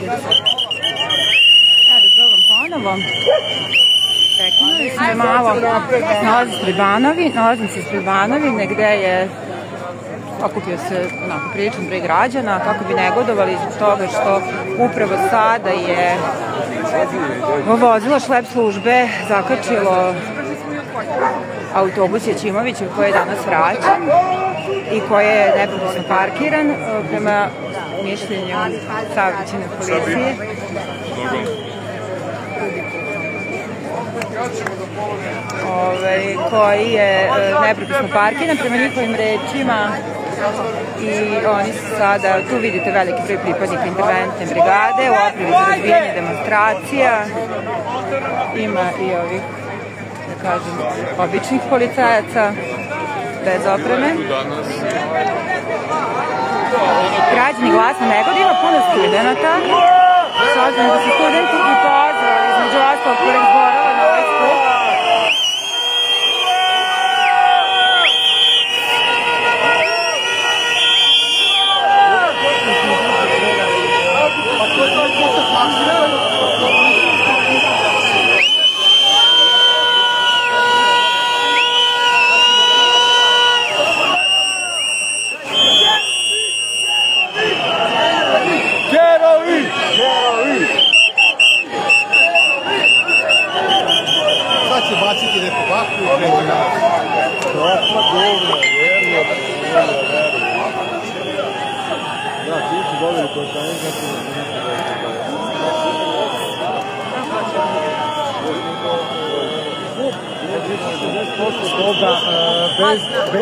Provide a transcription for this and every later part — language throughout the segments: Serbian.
Da probam ponovo. Prekinuli smo malo. Nalazim se ispred Banovine gde je okupio se priličan broj građana kako bi negodovali zbog toga što upravo sada je vozilo šlep službe zakačilo autobus Jećimovića koji je danas vraćan i koji je nepropisno parkiran prema mišljenju saobraćajne policije. Koji je nepropisno parkiran prema njihovim rečima i oni su sada, tu vidite veliki broj pripadnika interventne brigade u opremi za razbijanje demonstracija. Ima i ovih, da kažem, običnih policajaca bez opreme. Građani glasno negode, ima puno studenata. S obzirom da su studenti i pozvali između ostalog pored zborova na ovaj skup.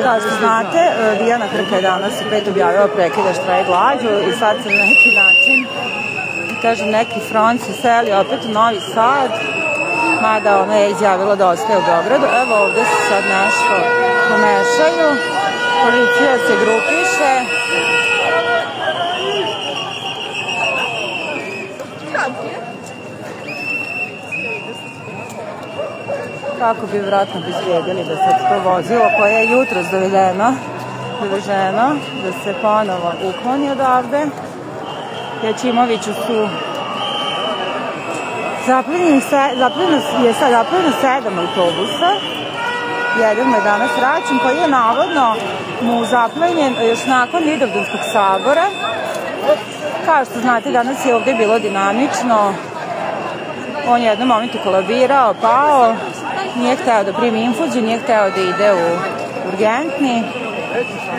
Kao što znate, Dijana Krka je danas opet objavila prekida štrajk glađu i sad se na neki način, kažem, neki front se seli opet u Novi Sad, mada ona je izjavila da ostaje u Beogradu. Evo ovde se sad nešto pomešaju, policija se grupiše. Kako bi vratno bezbjedili da sad to vozilo koje je jutros doveženo, da se ponovo ukloni odavde. Jećimoviću su zapljeno 7 autobusa. Jedan je danas vraćen, koji je navodno mu zaplenjen još nakon Vidovdanskog sabora. Kao što znate, danas je ovde bilo dinamično. On je u jednom momentu kolabirao, pao, nije hteo da primi infuziju, nije hteo da ide u urgentni.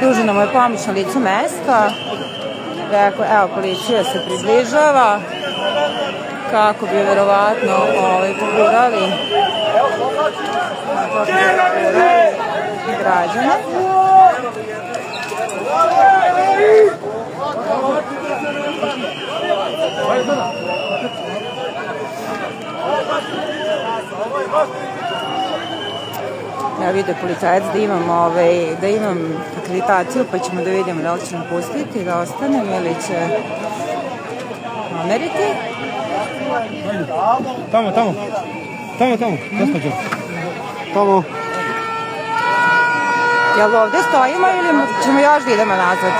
Pružena mu je pomoć na licu mesta. Rekao, evo, policija se približava kako bi verovatno pogurali građane. Ja vidio policajac da imam akreditaciju, pa ćemo da vidimo da li će me pustiti, da ostanem ili će nameriti. Tamo, gospođo. Tamo. Jel ovde stojimo ili ćemo još da idemo nazad?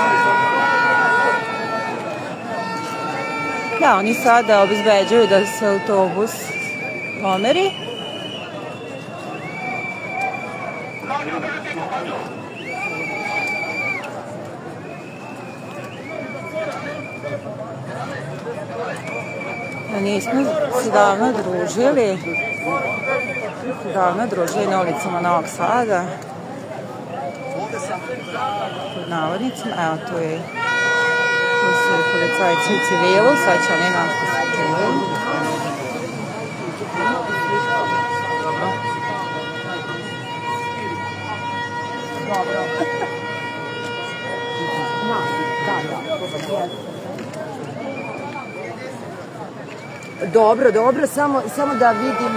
Da, oni sada obezbeđuju da se autobus pomeri. Nismo se davno družili na ulicama Novog Sada. Pod navodnicima, evo tu su policajci u civilu, sad će oni nas posjećuju. Dobro, samo da vidim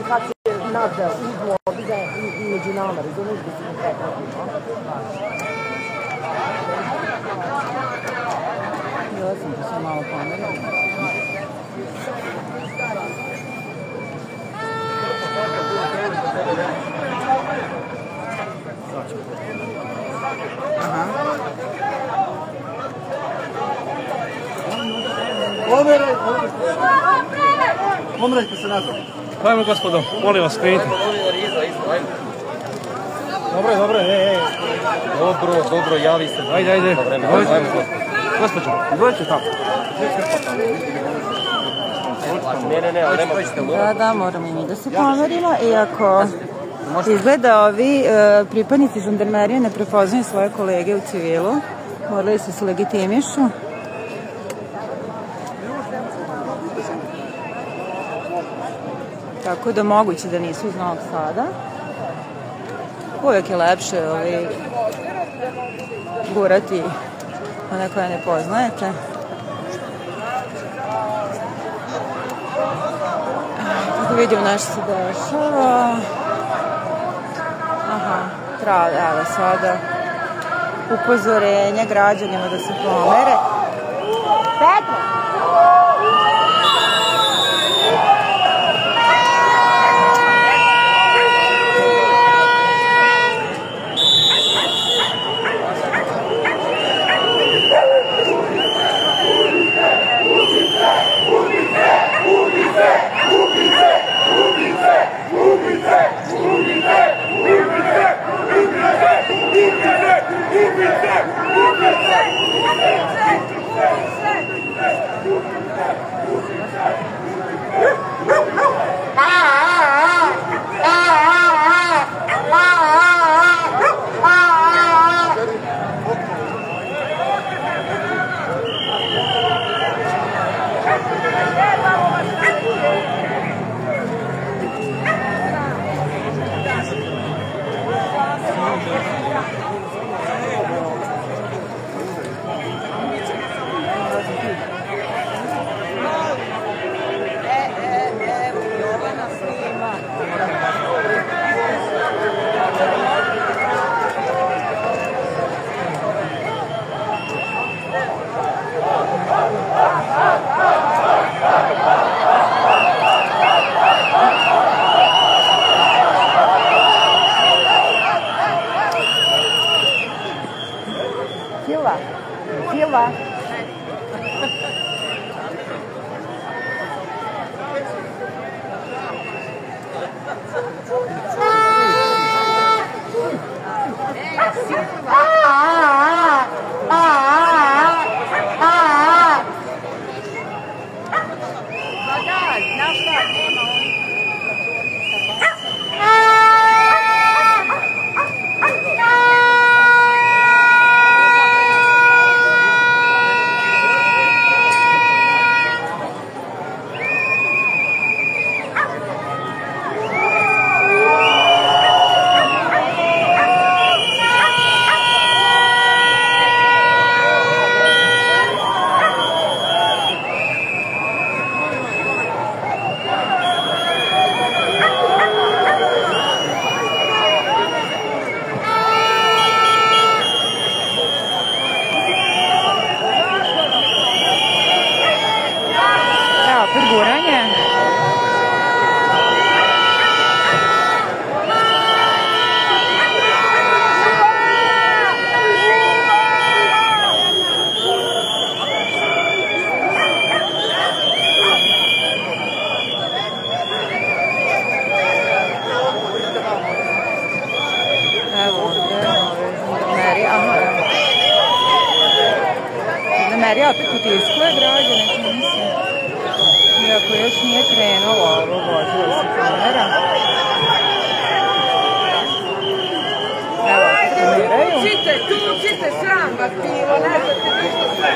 kako je nada uzmo ovdje među nama, razumiješ da se ne prepravimo. Ja sam to sve malo pomerila. Pomerajte se nazad. Ajmo gospodo, molim vas, krenite. Dobro, Dobro, javi se. Ajde. Gospođo, izvolite tamo. Ne, da, moramo i mi da se pomerimo, iako izgleda ovi pripadnici žandarmerije ne prepoznaju svoje kolege u civilu, morali se legitimišu. Tako da moguće da nisu iz Novog Sada. Uvijek je lepše gurati one koje ne poznajete. Kako vidimo nešto se dešava. Evo sada upozorenje građanima da se pomere. Petra! Fila. Žandarmerija opet utiskuje građane, čini se. Iako još nije krenulo ovo vozilo se kamera. Evo, kameraju. Tučite, sram vas bilo, ne znate ništa sve.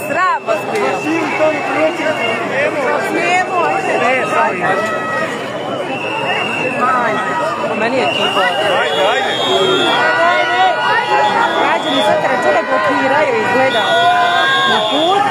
Sram vas bilo. Smijemo. Meni je ekipa. Ajde. Građani sve trčale blokiraju, izgleda na put.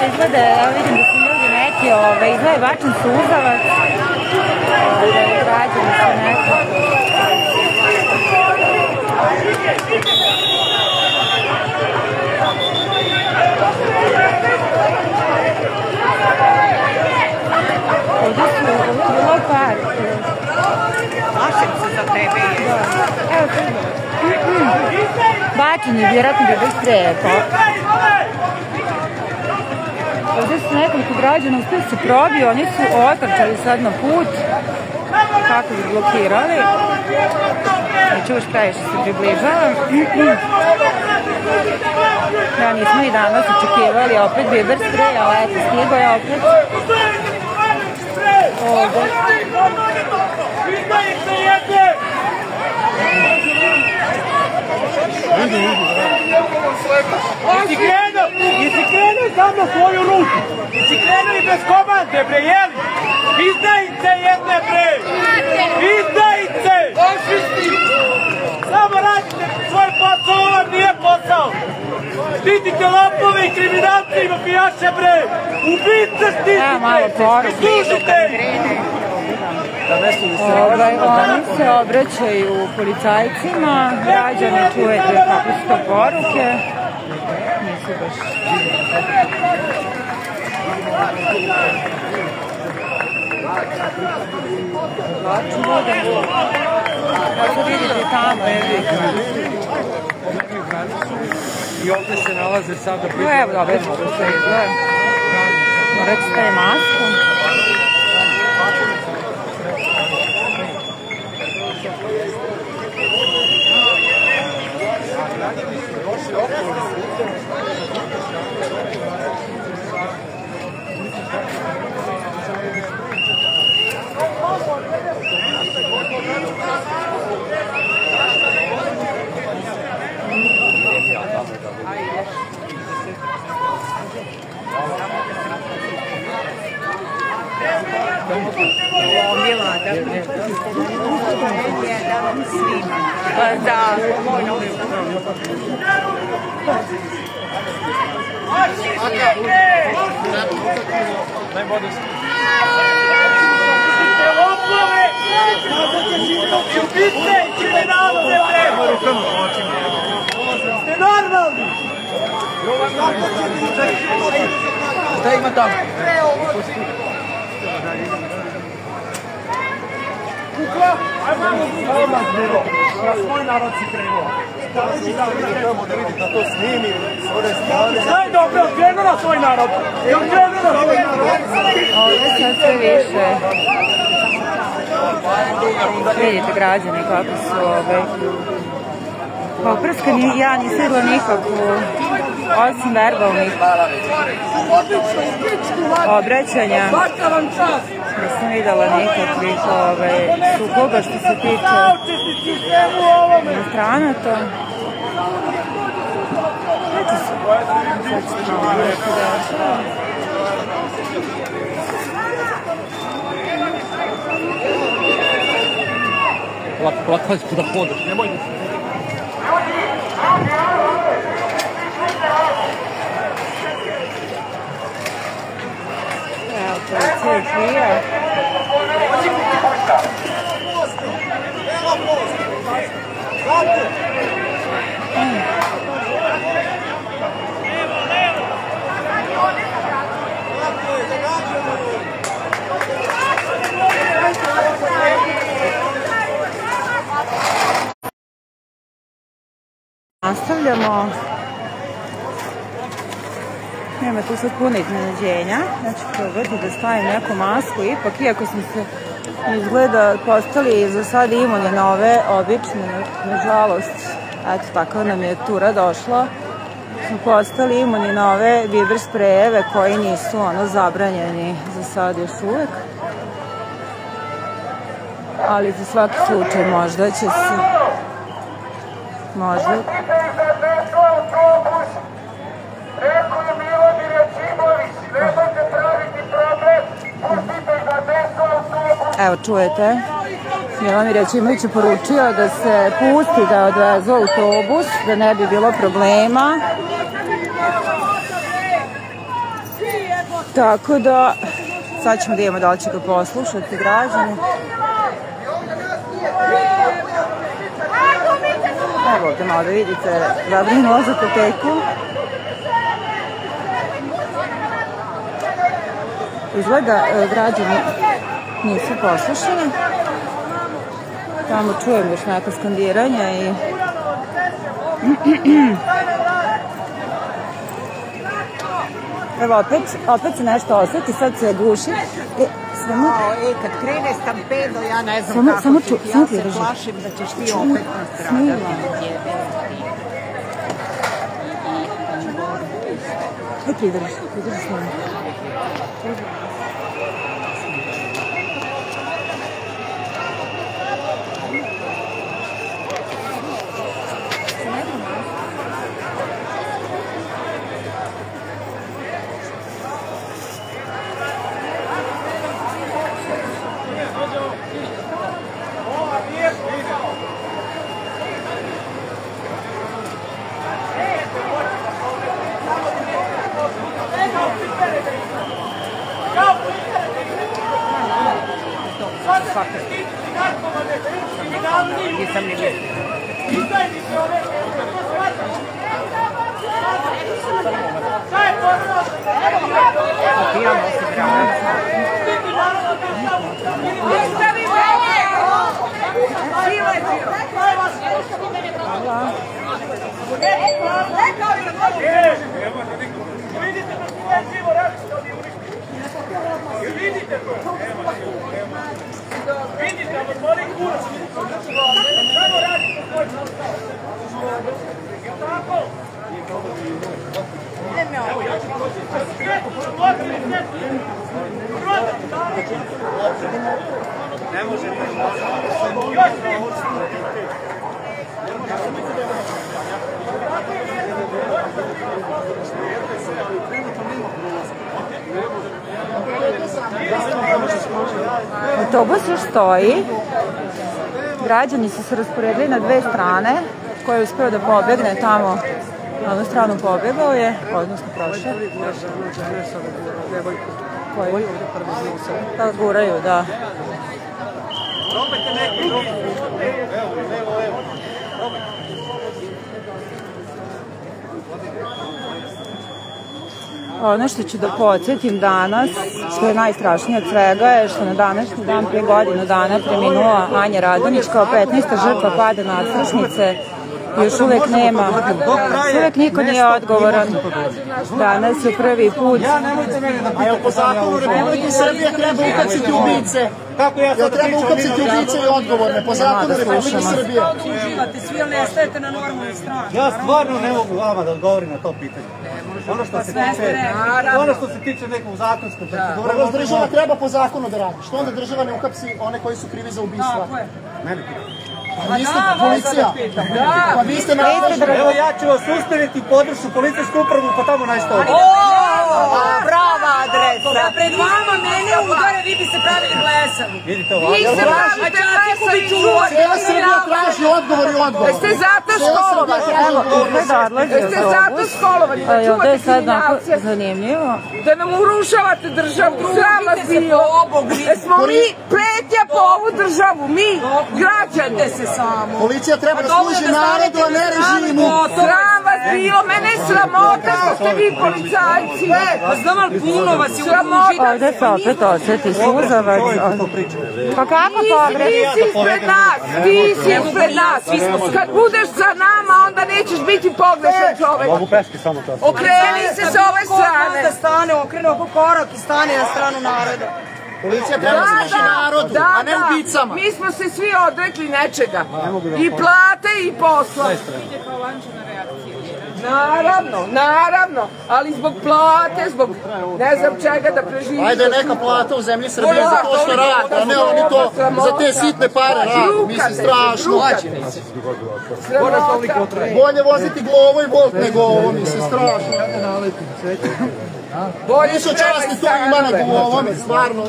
Izgleda, ja vidim da su ljudi neki, izgleda bačen suzavac, građani su neki. Ovdje su bilo par. Plašim se za tebe. Evo tu. Bačen je vjerojatno da bez strepa. Ovdje su nekoliko građana uspjeli se probio, oni su otrčali sad na put kako bi blokirali. Neću još previše se približavam. Ja nismo i danas očekivali opet biber sprej, ali eto stigo je opet. Ovdje. Jesi krenuo sam na svoju ruku? Jesi krenuo i bez komande, bre, jeli? Izdajice jedne, bre! Izdajice! Samo radite svoj posao, ovo vam nije posao! Štitite lopove i kriminalce i mafijaše, bre! Ubice štitite! Služite! Oni se obraćaju policajcima, građani čujete kako su to poruke. Nisu baš... Kako vidite tamo, I ovdje se nalaze sada... evo da, već što se izgleda. Morat ću staje masku. Da. Ste normalni? Šta ima tamo? Svoj narod si krenuo. Da to snimi, s one strane. Znaj dobro, krenuo na svoj narod. Ovdje sad sve više. Vidite građani kako su oprskani. Ja nisam vidjela nikakvu, osim verbalnih obraćanja. Nisam vidjela nikakvih sukoba što se tiče demonstranata. Plakaćku da hodaš, nemoj da se... Evo, policija je klija. Nastavljamo. Nema tu sad puno iznenađenja. Znači, probati da stavim neku masku. Ipak, iako smo se izgleda postali za sad imuni na ove obične, nažalost, eto, takva nam je tura došla. Smo postali imuni na ove biber sprejeve koji nisu zabranjeni za sad još uvek. Ali za svaki slučaj možda će se... Možda... Evo, čujete, Milomir Jačimović je poručio da se pusti da odvezu autobus, da ne bi bilo problema. Tako da, sad ćemo da imamo da li će ga poslušati građani. Evo ovdje malo da vidite, zabrinula za toteku. Izgleda građani nisu poslušani. Tamo čujem još neka skandiranja i... Evo opet se nešto osjeti, sad se guši. Kad krene stampedo, ja ne znam kako ću. Ja se plašim da ćeš ti opet nastradati. Hajde pridrži s njim. Nisam ni vidio. Ne može. Autobus još stoji. Građani su se rasporedili na dve strane. Ko je uspeo da pobegne tamo, na onu stranu pobegao je, odnosno prošao. Koji? Da guraju, da. Ono što ću da podsjetim danas, što je najstrašnije od svega, je što na današnji dan prije godinu dana preminula Anja Radonjić kao 15. žrtva pada nadstrešnice. Još uvek nema, još uvek niko nije odgovoran. Danas je prvi put. A jel po zakonu Republike Srbije treba ukapsiti ubice? Jel treba ukapsiti ubice i odgovorne? Po zakonu Republike Srbije? Uživate svi, ali ne stajete na normalnoj strani. Ja stvarno ne mogu vama da odgovorim na to pitanje. Ono što se tiče nekog zakonskog procedura... Ovo država treba po zakonu da radi. Što onda država ne ukapsi one koji su krivi za ubistva? Mene pitanje. Pa vi ste policija. Pa vi ste nadležni. Evo ja ću vas ustaviti u području policijsku upravu, pa tamo najstoji. Brava adresa. Da pred vama mene udare, vi bi se pravili blesavi. Vidite ovako. Vi se pravite blesavi čuvari. Cijela Srbija traži odgovor i odgovor. Jeste zato školovani? Jeste zato školovani? Da čuvate kriminalce? Zanimljivo. Da nam urušavate državu. Sram vas bilo. Smo mi pretnja po ovu državu. Mi, građani. Policija treba da služi narodu, a ne režimu. Sram vas bilo, mene je sramota što ste vi policajci. Znam, ali puno vas je sramota. Ovdje se opet osjeti suzavac. Pa kako pogrešno? Ti si ispred nas, ti si ispred nas. Kad budeš za nama, onda nećeš biti pogrešan čovek. Mogu peške samo to. Okreni se s ove strane. Da stane, okrene oko korak i stane na stranu naroda. Policija treba da služi narodu, a ne ubicama. Mi smo se svi odrekli nečega. I plate i posla. Naravno, ali zbog plate, zbog ne znam čega da preživimo. Ajde, neka plata u zemlji Srbije za to što rade, a ne oni to za te sitne pare rade. Mislim, strašno. Bolje voziti Glovo i Volt nego ovo, mislim, strašno. Nisu časti to ima na Glovo, stvarno.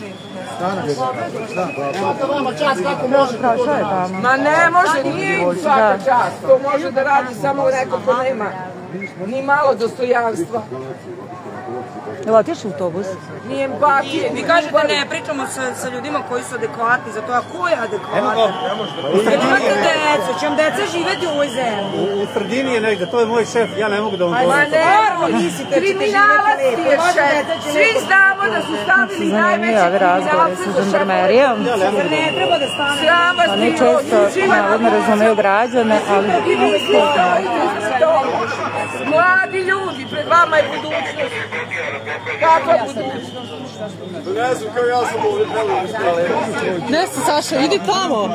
Svaka vama čast kako može. Ma ne može, nije im svaka čast. To može da radi samo neko ko nema ni malo dostojanstva. Jel otišao autobus? Ni empatije. Vi kažete ne pričamo sa ljudima koji su adekvatni za to, a ko je adekvatan? Imate decu, će vam deca živeti u ovoj zemlji. U sredini je negde, to je moj šef, ja ne mogu da vam Ma ne, kriminalac ti je šef. Svi znamo da su stavili najveće kriminalce sa žandarmerijom. Ne treba da stane. Srama s Oni često navodno razumeju građane, ali mladi ljudi, pred vama je budućnost. Kakva budućnost? Ne znam kao ja sam ovdje pravo. Ne se, Saša, idi tamo.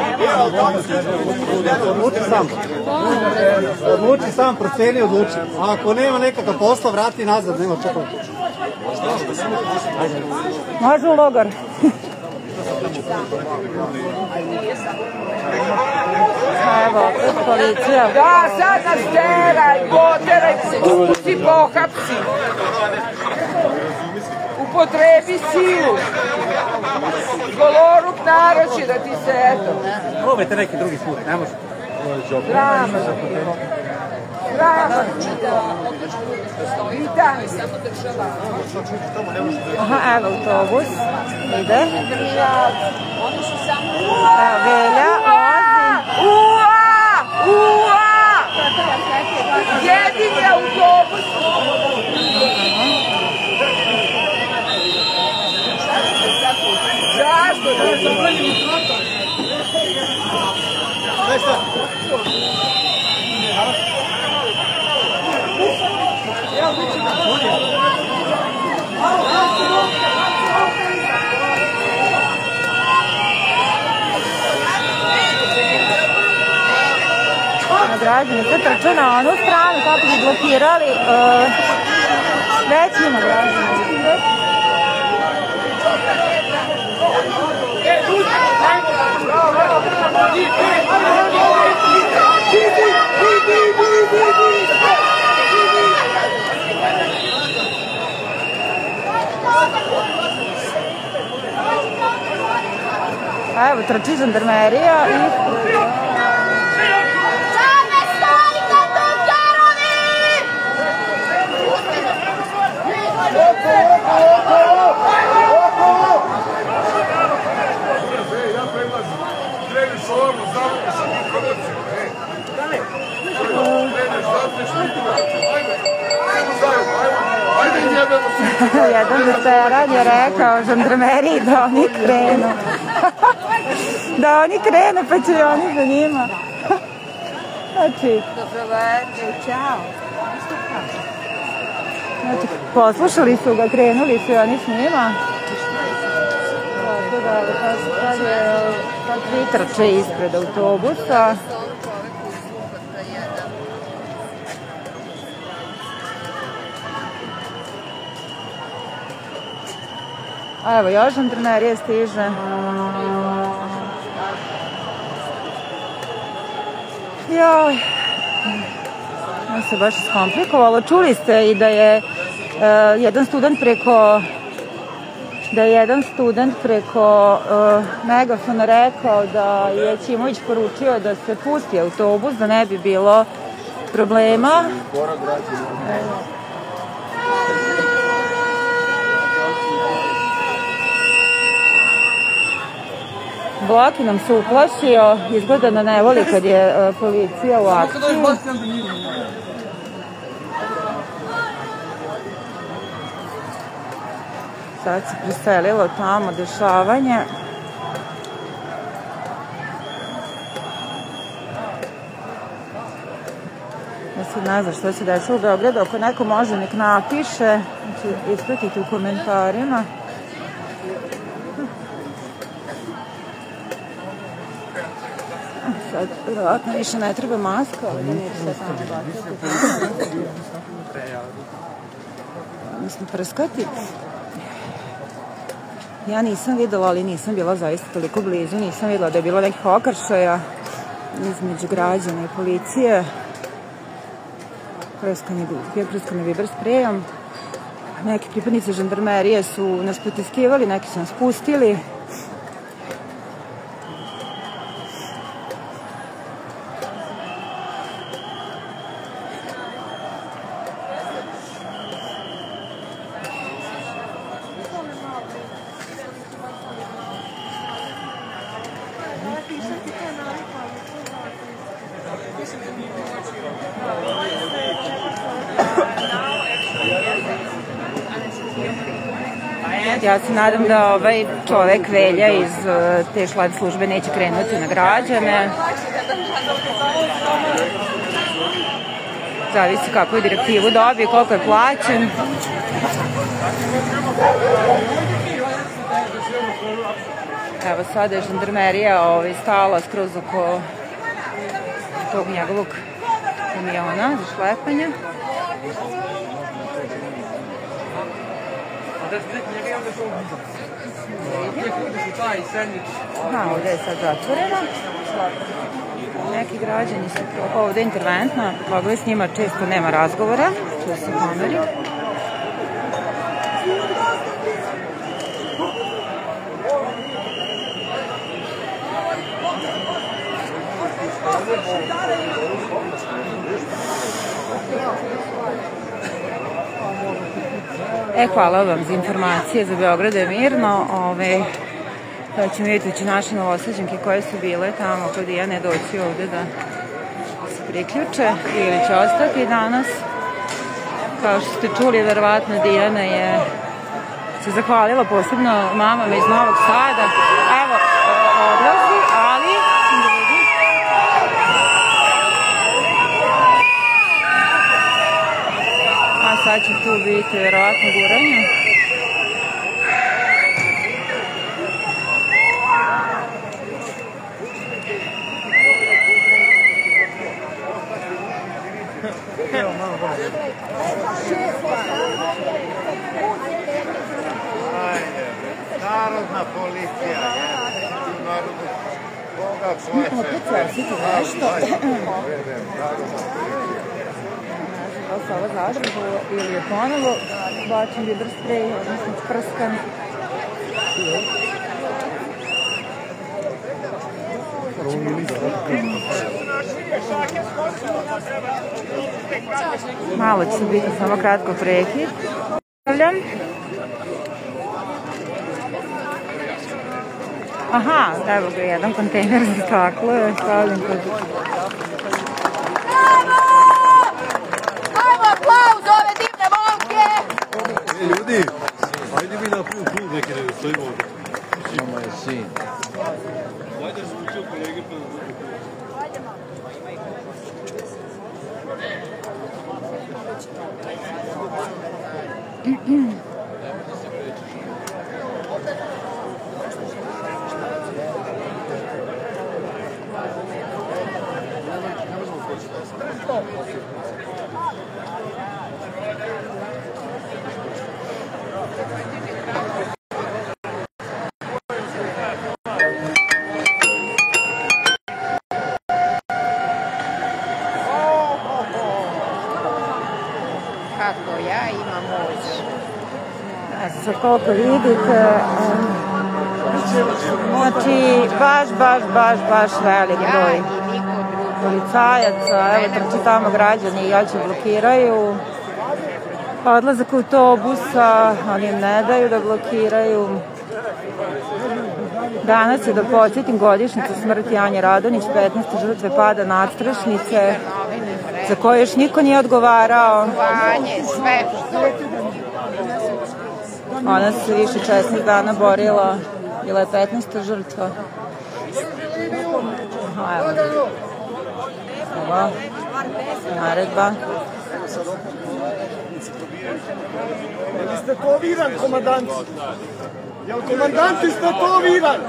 Odluči sam, proceni, odluči. A ako nema nekakav posla, vrati nazad, nema čekao. Može u logar. Evo, opet policija. Da, sad nas teraj, poteraj se, pusti, pohapsi. Upotrebi silu. Goloruk naroči da ti se eto. Probajte neki drugi put, ne može. Drama. Aha, evo autobus. Ide. Evo Velja, Ozi. Ua! Jedini autobus. Zašto? Građani se trču na onu stranu kako bi blokirali. Već ima građana. Evo, trči žandarmerija i... Jedan veteran je rekao žandarmeriji da oni krenu. Da oni krenu pa će oni za njima. Znači, poslušali su ga, krenuli su i oni s njima. Tako da, sad svi trče ispred autobusa. A evo, još žandarmerija stiže. Joj, ovo se baš iskomplikovalo. Čuli ste i da je jedan student preko megafona rekao da je Ćimović poručio da se pusti autobus, da ne bi bilo problema. Bloki nam se uplašio, izgleda da ne voli kad je policija u akciji. Sad se preselilo tamo dešavanje. Ja sad ne znam što se dešava u Beogradu, ako neko može nek napiše, znači ispratite u komentarima. Sad, vjerovatno više ne treba maska, ali da neće sad tamo baciti. Mislim, prskati. Ja nisam videla, ali nisam bila zaista toliko blizu, nisam videla da je bilo nekih okršaja između građana i policije. Prskani viber sprejom. Neki pripadnici žandarmerije su nas potiskivali, neki su nas pustili. Ja se nadam da ovaj čovek Velja iz te šlad službe neće krenuti na građane. Zavisi kako je direktivu dobije, koliko je plaćen. Evo sada je žandarmerija stala skroz oko tog njegovog kamiona za šlepanje. Ovdje je sad zatvoreno. Neki građani su ovdje interventno, pogledaj s njima često nema razgovora, čuo se pomeri. Hvala vam za informacije, za Beograd je mirno. Da ćemo vidjeti naše Novosađanke koje su bile tamo kod Dijane doći ovde da se priključe ili će ostati danas. Kao što ste čuli, verovatno Dijana je se zahvalila posebno mamama iz Novog Sada. Evo, odlazi, ali ljudi. A sad će tu biti verovatno guranje. Narodna policija, opet svesiti nešto. Da se ovo zadržalo ili je ponovo bačen viber sprej, odnosno prskan. Malo će biti samo kratko prekid. Aha, evo ga jedan kontejner za staklo je stavljen kod... Ajmo aplauz ove divne momke! Ljudi, ajde mi napravim klub neki da stojimo ovdje. Mama je sin. Ajde su učeo kolege pa... Kako ja imam moć. Sad koliko vidite, znači baš velik broj policajaca, evo trči tamo građani i jače blokiraju odlazak autobusa, oni im ne daju da blokiraju. Danas je, da podsjetim, godišnjica smrti Anje Radonjić, 15. žrtve pada nadstrešnice, za koje još niko nije odgovarao. Ona se više 16 dana borila, bila je 15. žrtva. Evo. naredba. Je li stetoviran komandant? Je li komandant stetoviran?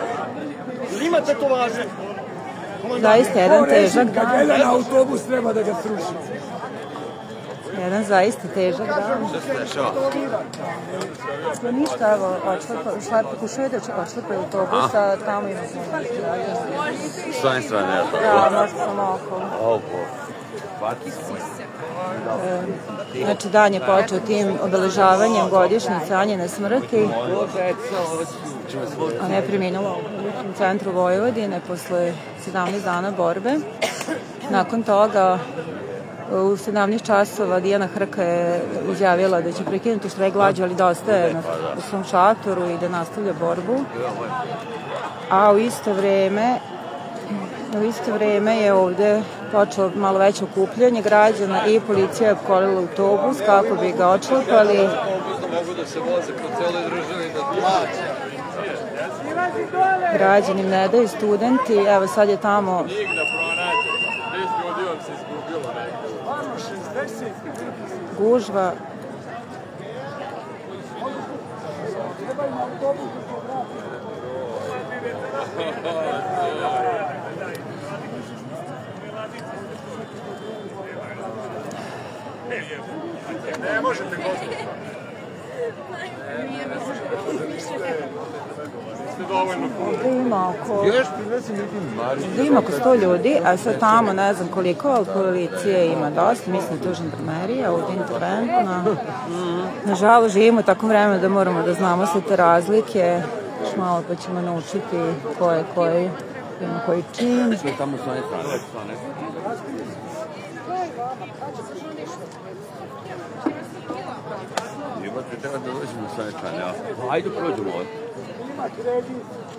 Ili ima tetovaže? Zaista jedan težak dan. Jedan autobus treba da ga sruši. Jedan zaista težak dan. Ništa, evo, pokušaju da će odšlepaju autobus, a tamo ima puno. S one strane, ja tako? Da, možda samo okolo. Znači, dan je počeo tim obeležavanjem godišnjice Anjine smrti. Ona je preminula u centru Vojvodine posle 17 dana borbe. Nakon toga, u 17 časova, Dijana Hrka je izjavila da će prekinuti štrajk glađu, ali da ostaje u svom šatoru i da nastavlja borbu. A u isto vreme je ovde počelo malo veće okupljanje građana i policija je opkolila autobus kako bi ga odšlepali. Mogu da se voze po celoj državi da plaće. Građani ne daju, studenti, evo sad je tamo gužva. Ne možete gospodin. Ima oko 100 ljudi, a sad tamo ne znam koliko, ali policije ima dosta, mislim da je to žandarmerija, ovdje interventna. Nažalost, živimo u takvom vremenu da moramo da znamo sve te razlike, još malo pa ćemo naučiti ko je koji, ima koji čin. Tamo su one strane. Jebate, treba da dođemo s one strane, a? Ajde prođemo ovdje. Ima kredit,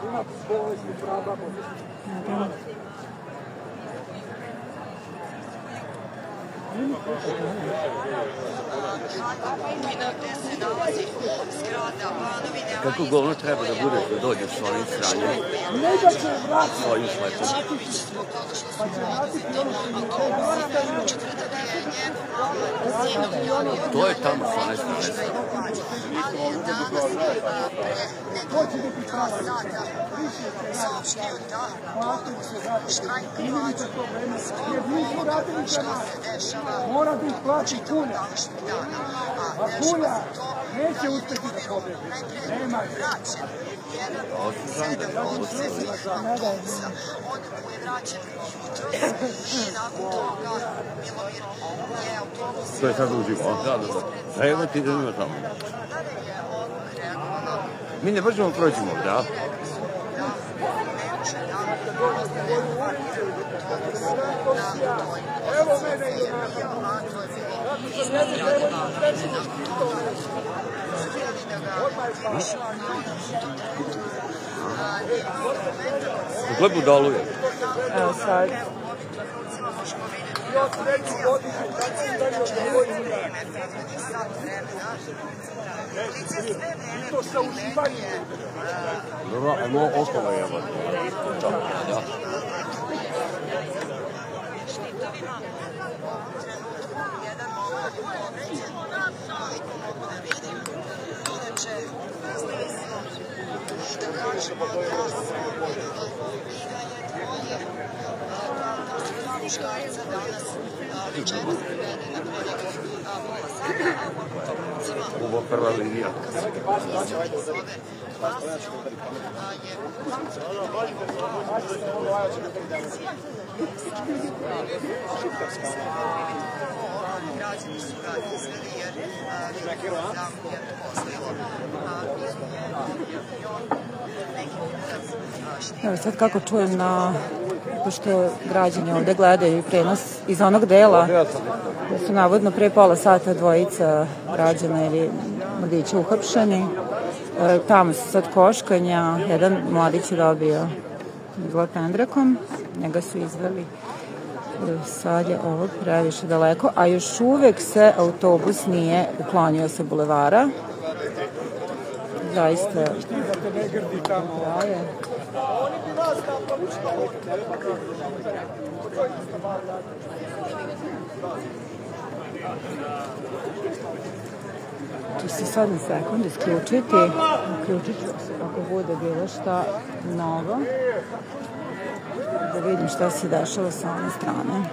ima bolesti, prava, Kako govno treba da bude da dođeš s onim stranjem? Ne da će vratiti. Svojim šlepom. Pa će vratiti ono što To je tamo s one strane. to će biti prava. Saopštio da štrajkovati jer nisu radili za nas. Mora da ih plati Kulja. A Kulja neće uspjeti da pobedi. Nema se. To je sad uživo, a? Da, evo ti da ima tamo. Mi ne možemo proći ovdje, a? Evo mene i Gle budalu je. Evo sad. to sa uživanjem. Dobro, ajmo okolo jebati. Da. Ovo prva linija. Evo sad kako čujem pošto građani ovde gledaju prenos iz onog dela da su navodno pre pola sata dvojica građana ili mladića uhapšeni. Tamo su sad koškanja, jedan mladić je dobio izgled pendrekom, njega su izveli. Sad je ovo previše daleko, a još uvek se autobus nije uklonio sa bulevara. Zaista traje. Oni bi vas tamo učili. ću se sad na sekund isključiti. Uključit ću se ako bude bilo šta novo. Da vidim šta se dešava sa one strane.